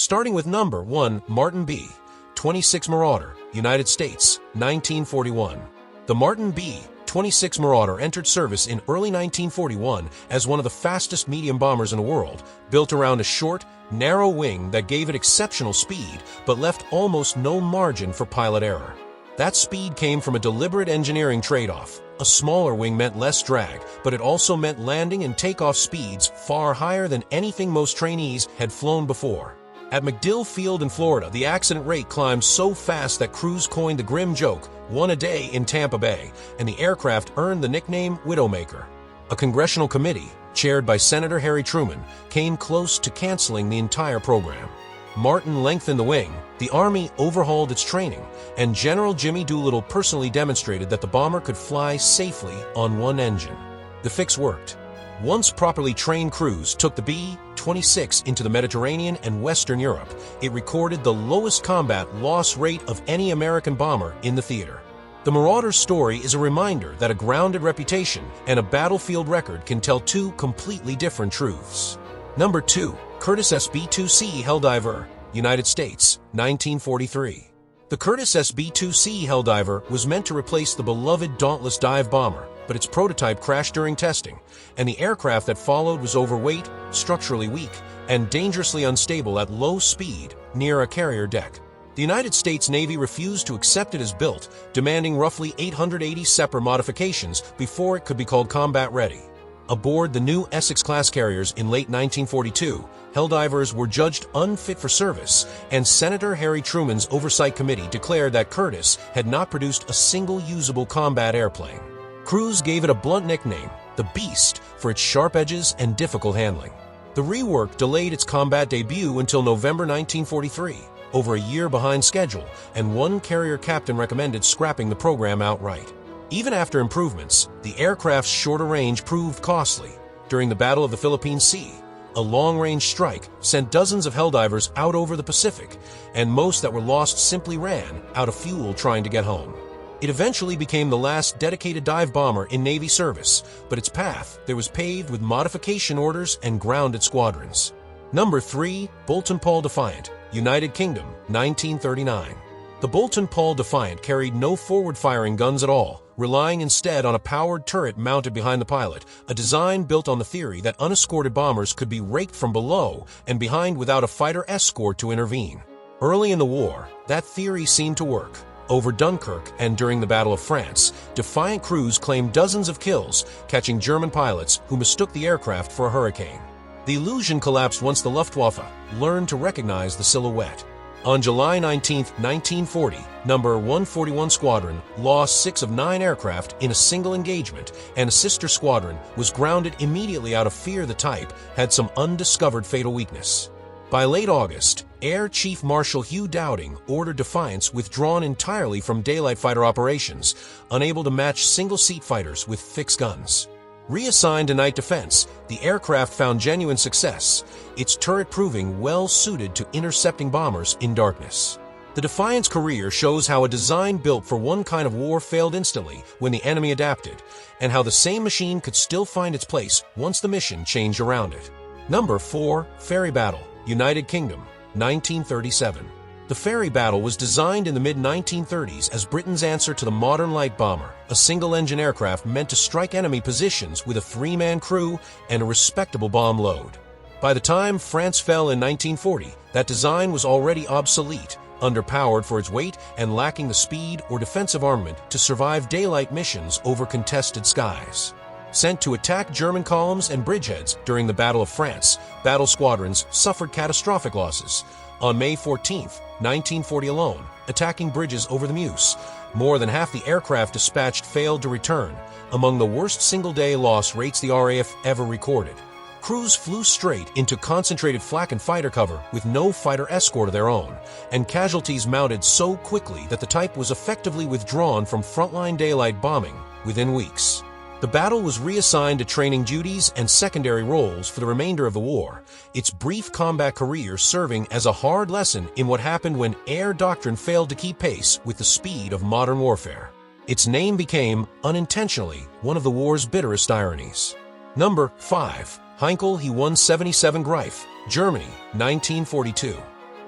Starting with number 1, Martin B-26 Marauder, United States, 1941. The Martin B-26 Marauder entered service in early 1941 as one of the fastest medium bombers in the world, built around a short, narrow wing that gave it exceptional speed but left almost no margin for pilot error. That speed came from a deliberate engineering trade-off. A smaller wing meant less drag, but it also meant landing and takeoff speeds far higher than anything most trainees had flown before. At MacDill Field in Florida, the accident rate climbed so fast that crews coined the grim joke, "one a day in Tampa Bay," and the aircraft earned the nickname Widowmaker. A congressional committee, chaired by Senator Harry Truman, came close to canceling the entire program. Martin lengthened the wing, the Army overhauled its training, and General Jimmy Doolittle personally demonstrated that the bomber could fly safely on one engine. The fix worked. Once properly trained crews took the B-26 into the Mediterranean and Western Europe, it recorded the lowest combat loss rate of any American bomber in the theater. The Marauder's story is a reminder that a grounded reputation and a battlefield record can tell two completely different truths. Number 2. Curtiss SB-2C Helldiver, United States, 1943. The Curtiss SB-2C Helldiver was meant to replace the beloved Dauntless dive bomber, but its prototype crashed during testing, and the aircraft that followed was overweight, structurally weak, and dangerously unstable at low speed near a carrier deck. The United States Navy refused to accept it as built, demanding roughly 880 separate modifications before it could be called combat-ready. Aboard the new Essex-class carriers in late 1942, Helldivers were judged unfit for service, and Senator Harry Truman's Oversight Committee declared that Curtiss had not produced a single usable combat airplane. Crews gave it a blunt nickname, the Beast, for its sharp edges and difficult handling. The rework delayed its combat debut until November 1943, over a year behind schedule, and one carrier captain recommended scrapping the program outright. Even after improvements, the aircraft's shorter range proved costly. During the Battle of the Philippine Sea, a long-range strike sent dozens of Helldivers out over the Pacific, and most that were lost simply ran out of fuel trying to get home. It eventually became the last dedicated dive bomber in Navy service, but its path there was paved with modification orders and grounded squadrons. Number 3. Boulton-Paul Defiant, United Kingdom, 1939. The Boulton-Paul Defiant carried no forward-firing guns at all, relying instead on a powered turret mounted behind the pilot, a design built on the theory that unescorted bombers could be raked from below and behind without a fighter escort to intervene. Early in the war, that theory seemed to work. Over Dunkirk and during the Battle of France, Defiant crews claimed dozens of kills, catching German pilots who mistook the aircraft for a Hurricane. The illusion collapsed once the Luftwaffe learned to recognize the silhouette. On July 19, 1940, number 141 Squadron lost 6 of 9 aircraft in a single engagement, and a sister squadron was grounded immediately out of fear the type had some undiscovered fatal weakness. By late August, Air Chief Marshal Hugh Dowding ordered Defiants withdrawn entirely from daylight fighter operations, unable to match single-seat fighters with fixed guns. Reassigned to night defense, the aircraft found genuine success, its turret proving well-suited to intercepting bombers in darkness. The Defiant's career shows how a design built for one kind of war failed instantly when the enemy adapted, and how the same machine could still find its place once the mission changed around it. Number 4. Ferry Battle, United Kingdom, 1937. The Ferry Battle was designed in the mid-1930s as Britain's answer to the modern light bomber, a single-engine aircraft meant to strike enemy positions with a 3-man crew and a respectable bomb load. By the time France fell in 1940, that design was already obsolete, underpowered for its weight and lacking the speed or defensive armament to survive daylight missions over contested skies. Sent to attack German columns and bridgeheads during the Battle of France, battle squadrons suffered catastrophic losses. On May 14, 1940 alone, attacking bridges over the Meuse, more than half the aircraft dispatched failed to return, among the worst single-day loss rates the RAF ever recorded. Crews flew straight into concentrated flak and fighter cover with no fighter escort of their own, and casualties mounted so quickly that the type was effectively withdrawn from frontline daylight bombing within weeks. The battle was reassigned to training duties and secondary roles for the remainder of the war, its brief combat career serving as a hard lesson in what happened when air doctrine failed to keep pace with the speed of modern warfare. Its name became, unintentionally, one of the war's bitterest ironies. Number 5. Heinkel He-177 Greif, Germany, 1942.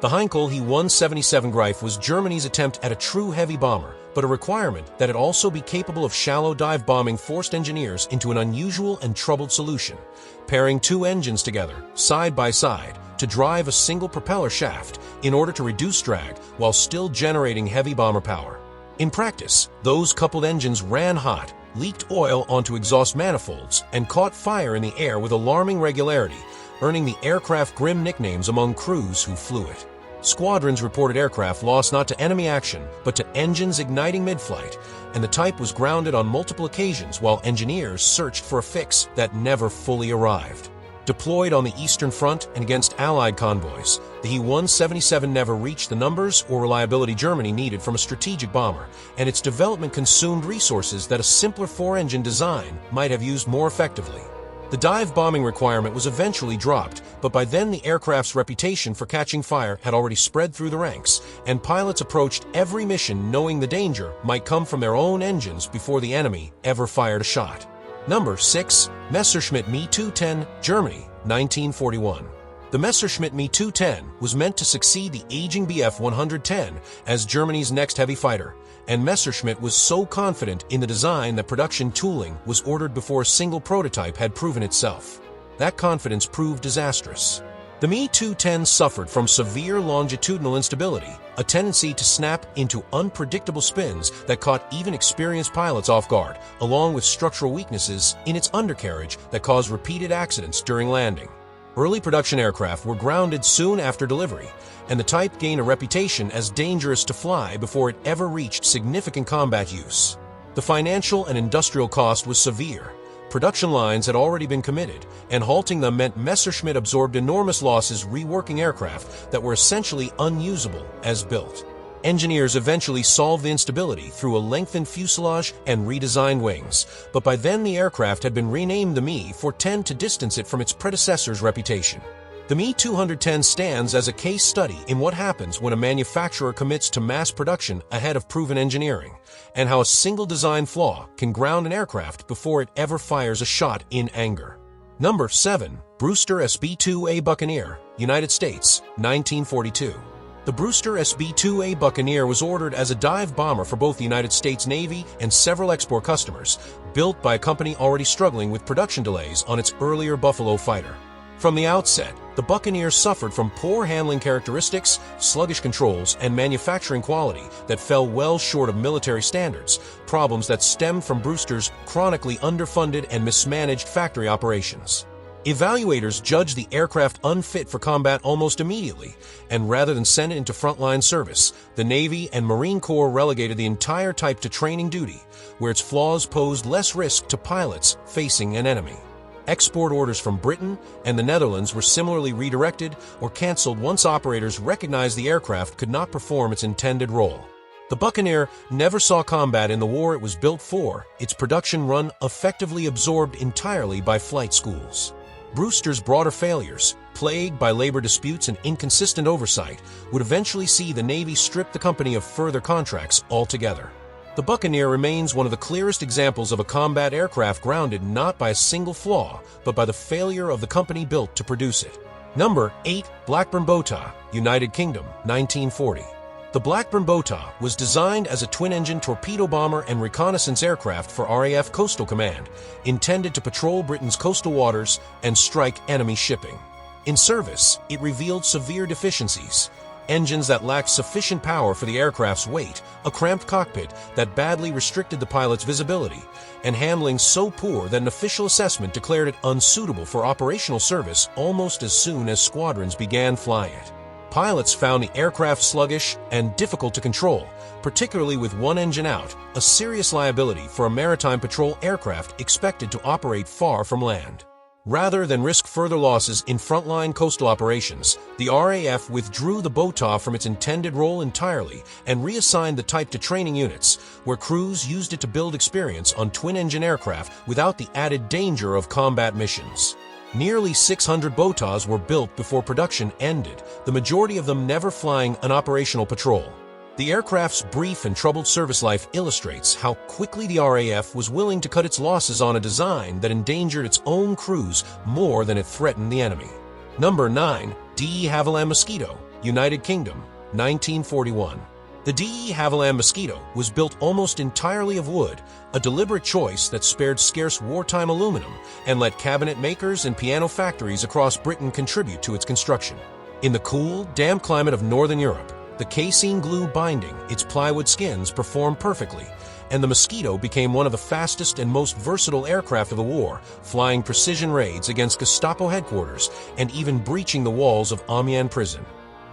The Heinkel He-177 Greif was Germany's attempt at a true heavy bomber, but a requirement that it also be capable of shallow dive bombing forced engineers into an unusual and troubled solution, pairing two engines together, side by side, to drive a single propeller shaft in order to reduce drag while still generating heavy bomber power. In practice, those coupled engines ran hot, leaked oil onto exhaust manifolds, and caught fire in the air with alarming regularity, earning the aircraft grim nicknames among crews who flew it. Squadrons reported aircraft lost not to enemy action, but to engines igniting mid-flight, and the type was grounded on multiple occasions while engineers searched for a fix that never fully arrived. Deployed on the Eastern Front and against Allied convoys, the He-177 never reached the numbers or reliability Germany needed from a strategic bomber, and its development consumed resources that a simpler four-engine design might have used more effectively. The dive bombing requirement was eventually dropped, but by then the aircraft's reputation for catching fire had already spread through the ranks, and pilots approached every mission knowing the danger might come from their own engines before the enemy ever fired a shot. Number 6. Messerschmitt Me 210, Germany, 1941. The Messerschmitt Me 210 was meant to succeed the aging Bf 110 as Germany's next heavy fighter, and Messerschmitt was so confident in the design that production tooling was ordered before a single prototype had proven itself. That confidence proved disastrous. The Me 210 suffered from severe longitudinal instability, a tendency to snap into unpredictable spins that caught even experienced pilots off guard, along with structural weaknesses in its undercarriage that caused repeated accidents during landing. Early production aircraft were grounded soon after delivery, and the type gained a reputation as dangerous to fly before it ever reached significant combat use. The financial and industrial cost was severe. Production lines had already been committed, and halting them meant Messerschmitt absorbed enormous losses reworking aircraft that were essentially unusable as built. Engineers eventually solved the instability through a lengthened fuselage and redesigned wings, but by then the aircraft had been renamed the Me-410 to distance it from its predecessor's reputation. The Me-210 stands as a case study in what happens when a manufacturer commits to mass production ahead of proven engineering, and how a single design flaw can ground an aircraft before it ever fires a shot in anger. Number 7. Brewster SB-2A Buccaneer, United States, 1942. The Brewster SB-2A Buccaneer was ordered as a dive bomber for both the United States Navy and several export customers, built by a company already struggling with production delays on its earlier Buffalo fighter. From the outset, the Buccaneer suffered from poor handling characteristics, sluggish controls, and manufacturing quality that fell well short of military standards, problems that stemmed from Brewster's chronically underfunded and mismanaged factory operations. Evaluators judged the aircraft unfit for combat almost immediately, and rather than send it into frontline service, the Navy and Marine Corps relegated the entire type to training duty, where its flaws posed less risk to pilots facing an enemy. Export orders from Britain and the Netherlands were similarly redirected or canceled once operators recognized the aircraft could not perform its intended role. The Buccaneer never saw combat in the war it was built for, its production run effectively absorbed entirely by flight schools. Brewster's broader failures, plagued by labor disputes and inconsistent oversight, would eventually see the Navy strip the company of further contracts altogether. The Buccaneer remains one of the clearest examples of a combat aircraft grounded not by a single flaw, but by the failure of the company built to produce it. Number 8. Blackburn Botha, United Kingdom, 1940. The Blackburn Botha was designed as a twin-engine torpedo bomber and reconnaissance aircraft for RAF Coastal Command, intended to patrol Britain's coastal waters and strike enemy shipping. In service, it revealed severe deficiencies: engines that lacked sufficient power for the aircraft's weight, a cramped cockpit that badly restricted the pilot's visibility, and handling so poor that an official assessment declared it unsuitable for operational service almost as soon as squadrons began flying it. Pilots found the aircraft sluggish and difficult to control, particularly with one engine out, a serious liability for a maritime patrol aircraft expected to operate far from land. Rather than risk further losses in frontline coastal operations, the RAF withdrew the Botha from its intended role entirely and reassigned the type to training units, where crews used it to build experience on twin-engine aircraft without the added danger of combat missions. Nearly 600 Bothas were built before production ended, the majority of them never flying an operational patrol. The aircraft's brief and troubled service life illustrates how quickly the RAF was willing to cut its losses on a design that endangered its own crews more than it threatened the enemy. Number 9. De Havilland Mosquito, United Kingdom, 1941. The de Havilland Mosquito was built almost entirely of wood, a deliberate choice that spared scarce wartime aluminum and let cabinet makers and piano factories across Britain contribute to its construction. In the cool, damp climate of Northern Europe, the casein glue binding its plywood skins performed perfectly, and the Mosquito became one of the fastest and most versatile aircraft of the war, flying precision raids against Gestapo headquarters and even breaching the walls of Amiens prison.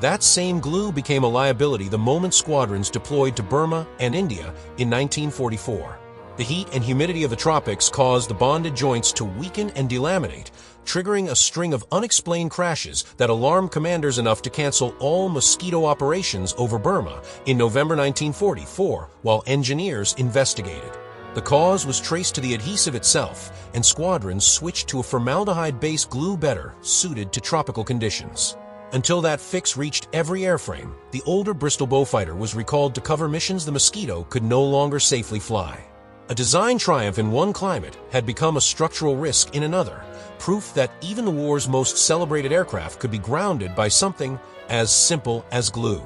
That same glue became a liability the moment squadrons deployed to Burma and India in 1944. The heat and humidity of the tropics caused the bonded joints to weaken and delaminate, triggering a string of unexplained crashes that alarmed commanders enough to cancel all Mosquito operations over Burma in November 1944 while engineers investigated. The cause was traced to the adhesive itself, and squadrons switched to a formaldehyde-based glue better suited to tropical conditions. Until that fix reached every airframe, the older Bristol Beaufighter was recalled to cover missions the Mosquito could no longer safely fly. A design triumph in one climate had become a structural risk in another, proof that even the war's most celebrated aircraft could be grounded by something as simple as glue.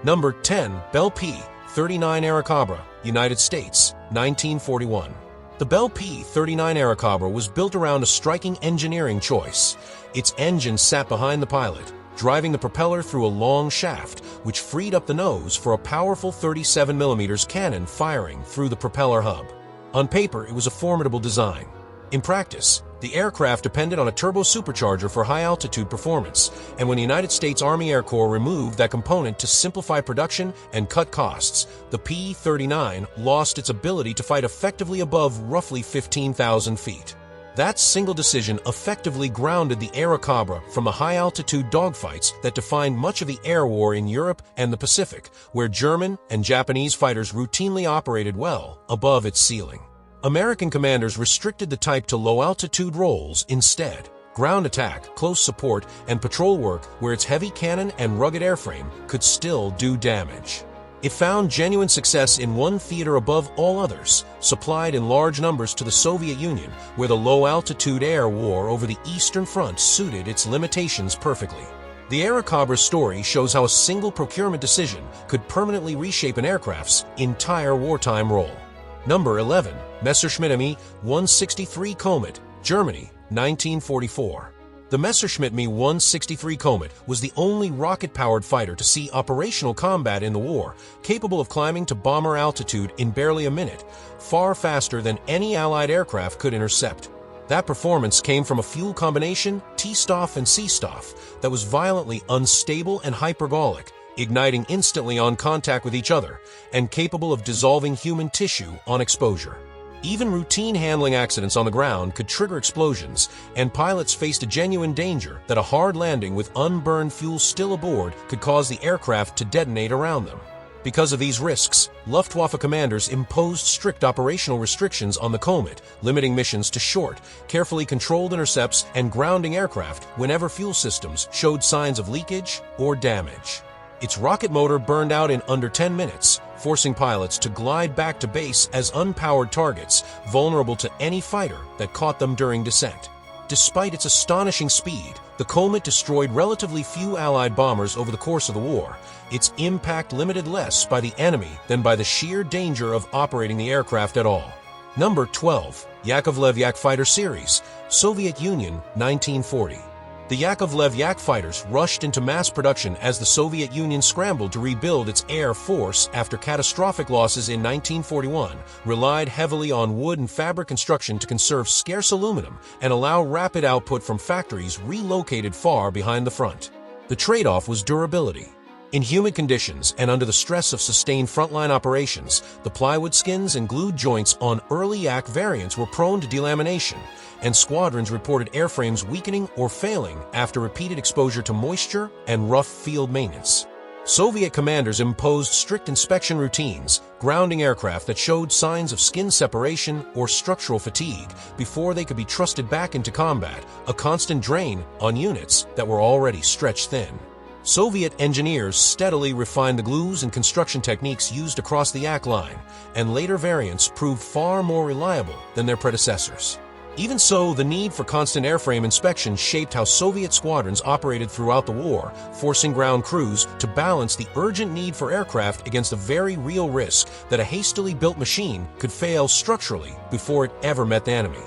Number 10. Bell P-39 Airacobra, United States, 1941. The Bell P-39 Airacobra was built around a striking engineering choice. Its engine sat behind the pilot, driving the propeller through a long shaft, which freed up the nose for a powerful 37mm cannon firing through the propeller hub. On paper, it was a formidable design. In practice, the aircraft depended on a turbo supercharger for high-altitude performance, and when the United States Army Air Corps removed that component to simplify production and cut costs, the P-39 lost its ability to fight effectively above roughly 15,000 feet. That single decision effectively grounded the Airacobra from the high-altitude dogfights that defined much of the air war in Europe and the Pacific, where German and Japanese fighters routinely operated well above its ceiling. American commanders restricted the type to low-altitude roles instead. Ground attack, close support, and patrol work where its heavy cannon and rugged airframe could still do damage. It found genuine success in one theater above all others, supplied in large numbers to the Soviet Union, where the low-altitude air war over the Eastern Front suited its limitations perfectly. The Airacobra's story shows how a single procurement decision could permanently reshape an aircraft's entire wartime role. Number 11. Messerschmitt Me-163 Comet, Germany, 1944. The Messerschmitt Me-163 Comet was the only rocket-powered fighter to see operational combat in the war, capable of climbing to bomber altitude in barely a minute, far faster than any Allied aircraft could intercept. That performance came from a fuel combination, T-Stoff and C-Stoff, that was violently unstable and hypergolic, igniting instantly on contact with each other, and capable of dissolving human tissue on exposure. Even routine handling accidents on the ground could trigger explosions, and pilots faced a genuine danger that a hard landing with unburned fuel still aboard could cause the aircraft to detonate around them. Because of these risks, Luftwaffe commanders imposed strict operational restrictions on the Comet, limiting missions to short, carefully controlled intercepts and grounding aircraft whenever fuel systems showed signs of leakage or damage. Its rocket motor burned out in under 10 minutes, forcing pilots to glide back to base as unpowered targets, vulnerable to any fighter that caught them during descent. Despite its astonishing speed, the Comet destroyed relatively few Allied bombers over the course of the war, its impact limited less by the enemy than by the sheer danger of operating the aircraft at all. Number 12. Yakovlev Yak Fighter Series, Soviet Union, 1940. The Yakovlev Yak fighters rushed into mass production as the Soviet Union scrambled to rebuild its air force after catastrophic losses in 1941, relied heavily on wood and fabric construction to conserve scarce aluminum and allow rapid output from factories relocated far behind the front. The trade-off was durability. In humid conditions and under the stress of sustained frontline operations, the plywood skins and glued joints on early Yak variants were prone to delamination, and squadrons reported airframes weakening or failing after repeated exposure to moisture and rough field maintenance. Soviet commanders imposed strict inspection routines, grounding aircraft that showed signs of skin separation or structural fatigue before they could be trusted back into combat, a constant drain on units that were already stretched thin. Soviet engineers steadily refined the glues and construction techniques used across the Yak line, and later variants proved far more reliable than their predecessors. Even so, the need for constant airframe inspection shaped how Soviet squadrons operated throughout the war, forcing ground crews to balance the urgent need for aircraft against the very real risk that a hastily built machine could fail structurally before it ever met the enemy.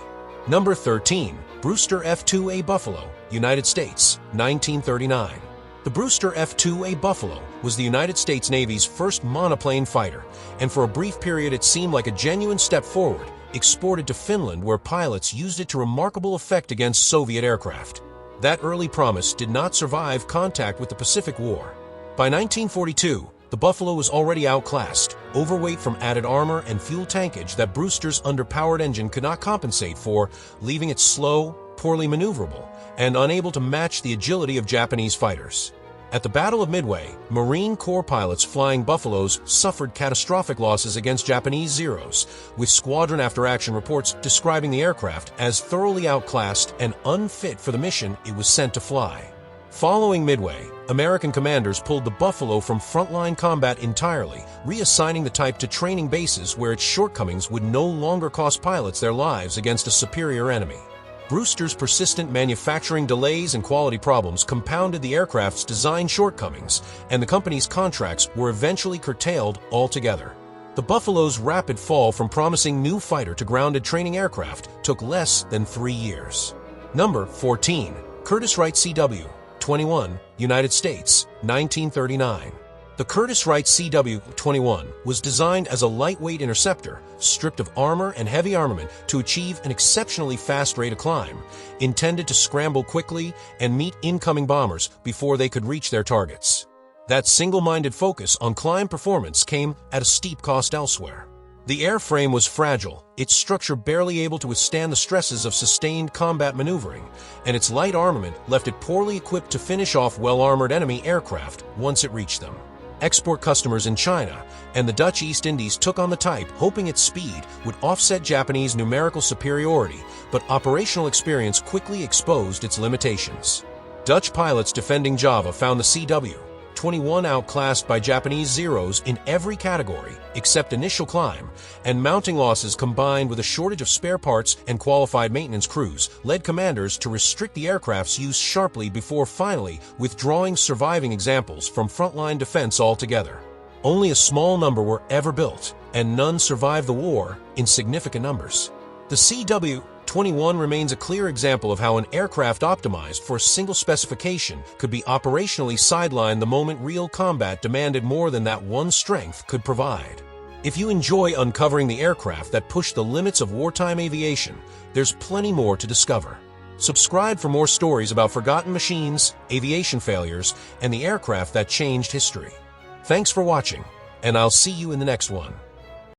Number 13. Brewster F-2A Buffalo, United States, 1939. The Brewster F-2A Buffalo was the United States Navy's first monoplane fighter, and for a brief period it seemed like a genuine step forward, exported to Finland where pilots used it to remarkable effect against Soviet aircraft. That early promise did not survive contact with the Pacific War. By 1942, the Buffalo was already outclassed, overweight from added armor and fuel tankage that Brewster's underpowered engine could not compensate for, leaving it slow, poorly maneuverable, and unable to match the agility of Japanese fighters. At the Battle of Midway, Marine Corps pilots flying Buffaloes suffered catastrophic losses against Japanese Zeros, with squadron after-action reports describing the aircraft as thoroughly outclassed and unfit for the mission it was sent to fly. Following Midway, American commanders pulled the Buffalo from frontline combat entirely, reassigning the type to training bases where its shortcomings would no longer cost pilots their lives against a superior enemy. Brewster's persistent manufacturing delays and quality problems compounded the aircraft's design shortcomings, and the company's contracts were eventually curtailed altogether. The Buffalo's rapid fall from promising new fighter to grounded training aircraft took less than 3 years. Number 14. Curtiss-Wright CW-21, United States, 1939. The Curtiss-Wright CW-21 was designed as a lightweight interceptor, stripped of armor and heavy armament to achieve an exceptionally fast rate of climb, intended to scramble quickly and meet incoming bombers before they could reach their targets. That single-minded focus on climb performance came at a steep cost elsewhere. The airframe was fragile, its structure barely able to withstand the stresses of sustained combat maneuvering, and its light armament left it poorly equipped to finish off well-armored enemy aircraft once it reached them. Export customers in China and the Dutch East Indies took on the type, hoping its speed would offset Japanese numerical superiority, but operational experience quickly exposed its limitations. Dutch pilots defending Java found the CW-21 outclassed by Japanese Zeros in every category except initial climb, and mounting losses combined with a shortage of spare parts and qualified maintenance crews led commanders to restrict the aircraft's use sharply before finally withdrawing surviving examples from frontline defense altogether. Only a small number were ever built, and none survived the war in significant numbers. The CW-21 remains a clear example of how an aircraft optimized for a single specification could be operationally sidelined the moment real combat demanded more than that one strength could provide. If you enjoy uncovering the aircraft that push the limits of wartime aviation, there's plenty more to discover. Subscribe for more stories about forgotten machines, aviation failures, and the aircraft that changed history. Thanks for watching, and I'll see you in the next one.